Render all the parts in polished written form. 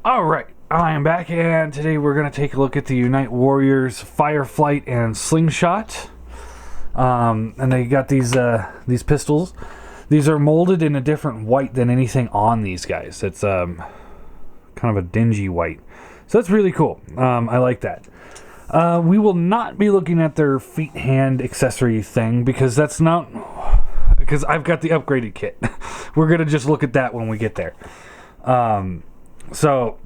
Alright, I am back, and today we're going to take a look at the Unite Warriors Fireflight and Slingshot. And they got these pistols. These are molded in a different white than anything on these guys. It's kind of a dingy white. So that's really cool. I like that. We will not be looking at their feet-hand accessory thing because that's not... Because I've got the upgraded kit. We're going to just look at that when we get there. So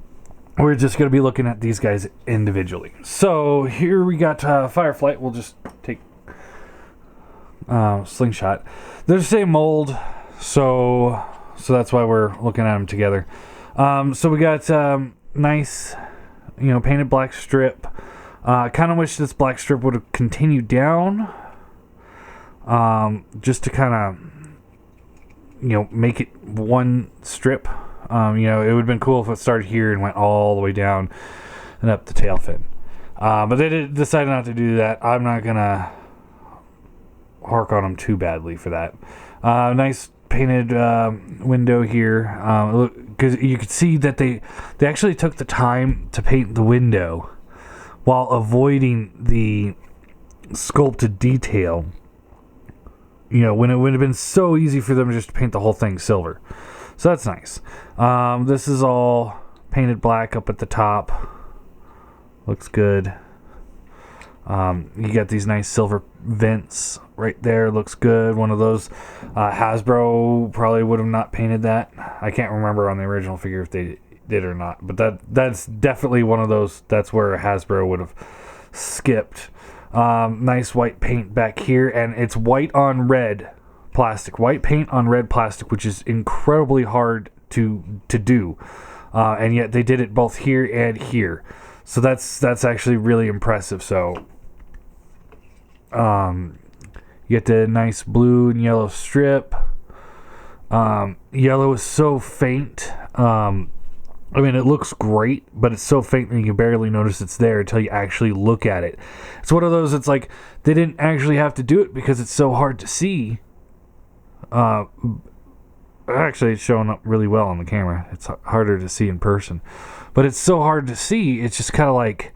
we're just going to be looking at these guys individually. So here we got Fireflight. We'll just take Slingshot. They're the same mold, so that's why we're looking at them together. So we got nice, painted black strip. Kind of wish this black strip would have continued down, just to kind of, make it one strip. It would have been cool if it started here and went all the way down and up the tail fin. But they decided not to do that. I'm not going to hark on them too badly for that. Nice painted window here. Because you could see that they actually took the time to paint the window while avoiding the sculpted detail. When it would have been so easy for them just to paint the whole thing silver. So that's nice. This is all painted black up at the top. Looks good. You got these nice silver vents right there. Looks good. One of those. Hasbro probably would have not painted that. I can't remember on the original figure if they did or not. But that's definitely one of those. That's where Hasbro would have skipped. Nice white paint back here. And it's white on red plastic. White paint on red plastic, which is incredibly hard to do. And yet they did it both here and here. So that's actually really impressive. So you get the nice blue and yellow strip. Yellow is so faint. It looks great, but it's so faint that you can barely notice it's there until you actually look at it. It's one of those, it's like they didn't actually have to do it because it's so hard to see. Actually, it's showing up really well on the camera. It's harder to see in person. But it's so hard to see, it's just kind of like,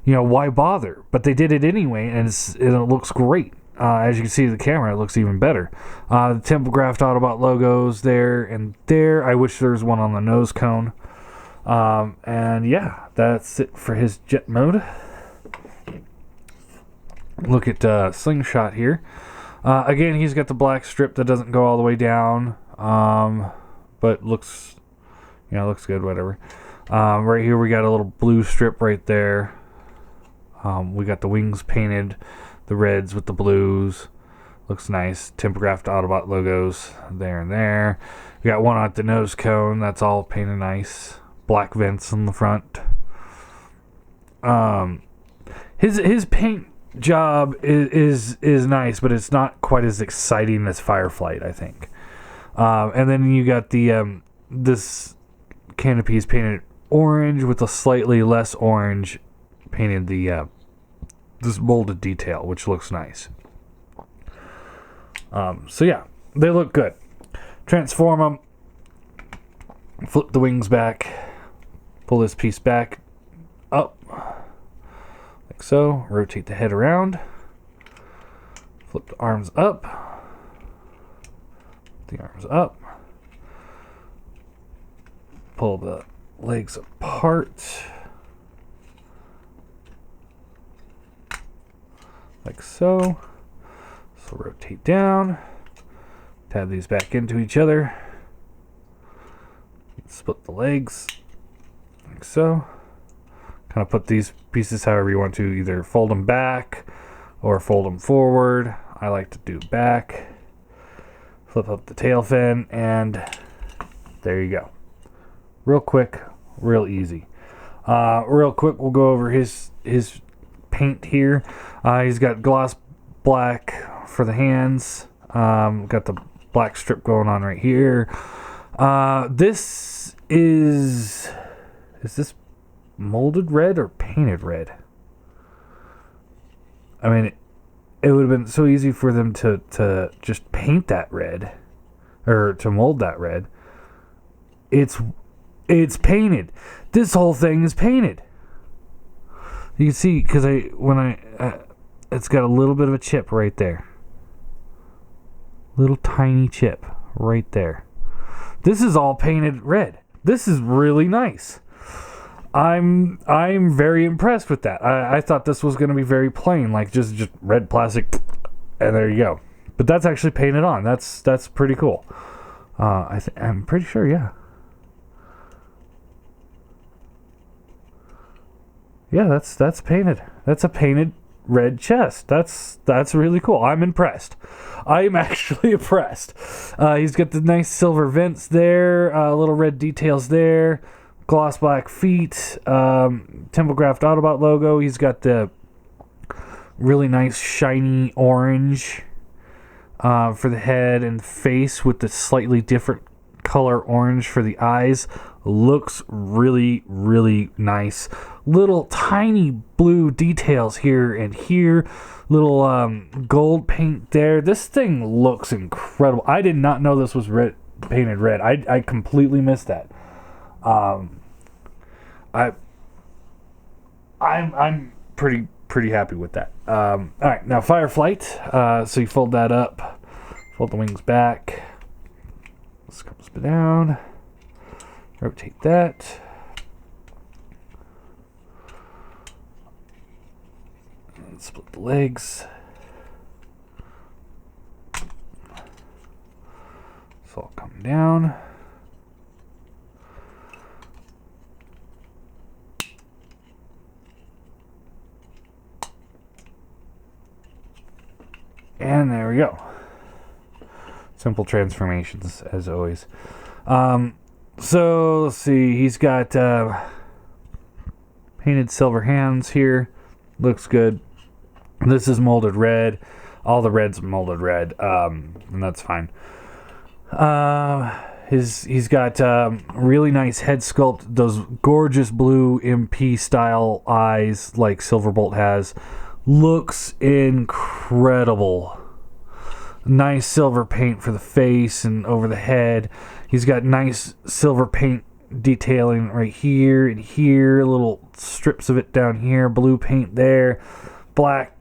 why bother? But they did it anyway, and it looks great. As you can see in the camera, it looks even better. The Templegraph Autobot logos there and there. I wish there was one on the nose cone. And yeah, that's it for his jet mode. Look at Slingshot here. Again, he's got the black strip that doesn't go all the way down, but looks good, whatever. Right here we got a little blue strip right there. We got the wings painted, the reds with the blues. Looks nice. Templegraph Autobot logos there and there. We got one at the nose cone. That's all painted nice. Black vents in the front. His paint job is nice, but it's not quite as exciting as Fireflight, I think. And then you got the this canopy is painted orange with a slightly less orange painted the this molded detail, which looks nice. So yeah, they look good. Transform them. Flip the wings back. Pull this piece back up. Like so. Rotate the head around. Flip the arms up. The arms up. Pull the legs apart. Like so. So rotate down. Tab these back into each other. Split the legs. Like so. Kind of put these pieces however you want to. Either fold them back or fold them forward. I like to do back. Flip up the tail fin, and there you go. Real quick, real easy. Real quick, we'll go over his paint here. He's got gloss black for the hands. Got the black strip going on right here. This is this molded red or painted red? It would have been so easy for them to just paint that red, or to mold that red. It's It's painted. This whole thing is painted. You can see, because it's got a little bit of a chip right there. Little tiny chip right there. This is all painted red. This is really nice. I'm very impressed with that. I thought this was going to be very plain, like just red plastic, and there you go. But that's actually painted on. That's pretty cool. I'm pretty sure, yeah. Yeah, that's painted. That's a painted red chest. That's really cool. I'm impressed. I'm actually impressed. He's got the nice silver vents there, little red details there, gloss black feet, Tempographed Autobot logo. He's got the really nice shiny orange for the head and face with the slightly different color orange for the eyes. Looks really, really nice. Little tiny blue details here and here. Little gold paint there. This thing looks incredible. I did not know this was painted red. I completely missed that. I'm pretty happy with that. All right, now Fireflight. So you fold that up, fold the wings back. This comes down. Rotate that. And split the legs. It's all coming down. And there we go. Simple transformations, as always. So, let's see. He's got painted silver hands here. Looks good. This is molded red. All the red's molded red. And that's fine. He's got really nice head sculpt. Those gorgeous blue MP style eyes like Silverbolt has. Looks incredible. Nice silver paint for the face and over the head. He's got nice silver paint detailing right here and here. Little strips of it down here. Blue paint there. Black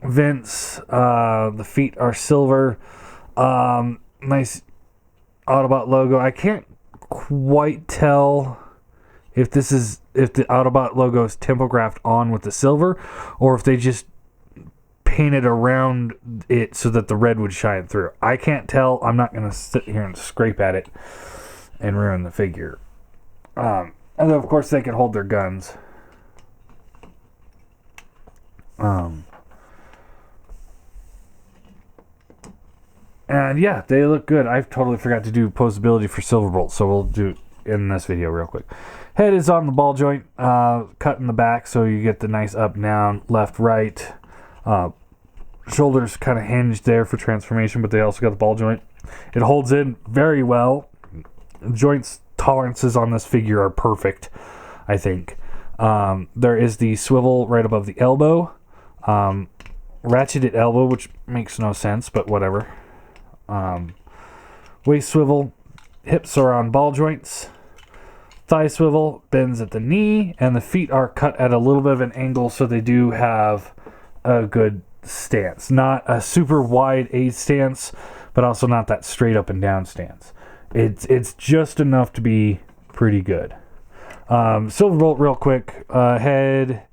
vents. The feet are silver. Nice Autobot logo. I can't quite tell if the Autobot logo is tempographed on with the silver, or if they just painted around it so that the red would shine through. I can't tell. I'm not going to sit here and scrape at it and ruin the figure. And then, of course, they can hold their guns. And yeah, they look good. I totally forgot to do posability for Silverbolt, so we'll do it in this video real quick. Head is on the ball joint, cut in the back, so you get the nice up, down, left, right. Shoulders kind of hinged there for transformation, but they also got the ball joint. It holds in very well. Joints tolerances on this figure are perfect, I think. There is the swivel right above the elbow. Ratcheted elbow, which makes no sense, but whatever. Waist swivel. Hips are on ball joints. Thigh swivel bends at the knee, and the feet are cut at a little bit of an angle, so they do have a good stance. Not a super wide A stance, but also not that straight up and down stance. It's just enough to be pretty good. Silverbolt, real quick. Head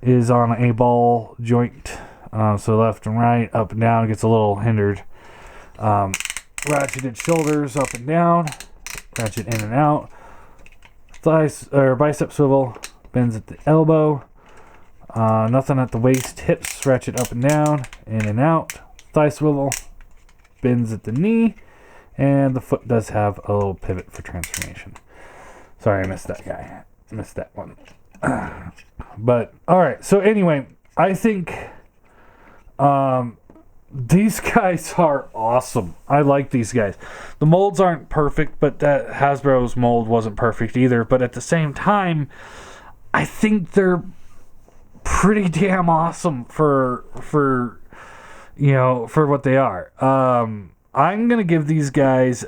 is on a ball joint, so left and right, up and down. Gets a little hindered. Ratcheted shoulders up and down, ratchet in and out. Thighs or bicep swivel bends at the elbow. Nothing at the waist. Hips ratchet up and down, in and out. Thigh swivel bends at the knee, and the foot does have a little pivot for transformation. Sorry, I missed that guy. Missed that one. But all right. So anyway, I think these guys are awesome. I like these guys. The molds aren't perfect, but that Hasbro's mold wasn't perfect either. But at the same time, I think they're pretty damn awesome for what they are. I'm gonna give these guys.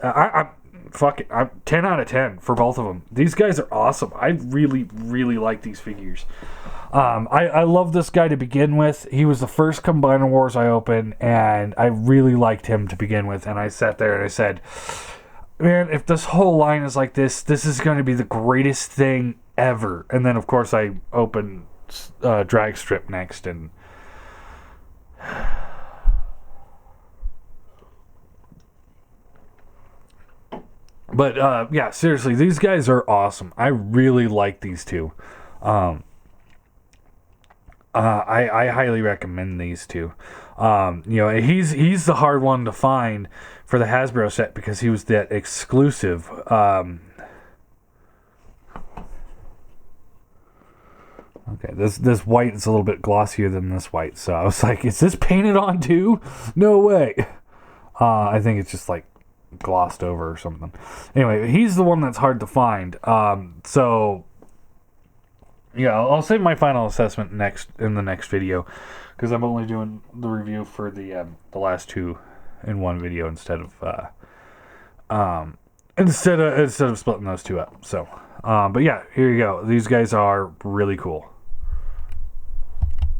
fuck it, I'm 10 out of 10 for both of them. These guys are awesome. I really, really like these figures. I love this guy to begin with. He was the first Combiner Wars I opened, and I really liked him to begin with. And I sat there and I said, man, if this whole line is like this is going to be the greatest thing ever. And then, of course, I opened Drag Strip next, and but yeah, seriously, these guys are awesome. I really like these two. I highly recommend these two. He's the hard one to find for the Hasbro set because he was that exclusive. Okay, this white is a little bit glossier than this white, so I was like, is this painted on too? No way. I think it's just like glossed over or something. Anyway, he's the one that's hard to find. So yeah, I'll save my final assessment in the next video because I'm only doing the review for the last two in one video instead of splitting those two up. So, but yeah, here you go. These guys are really cool.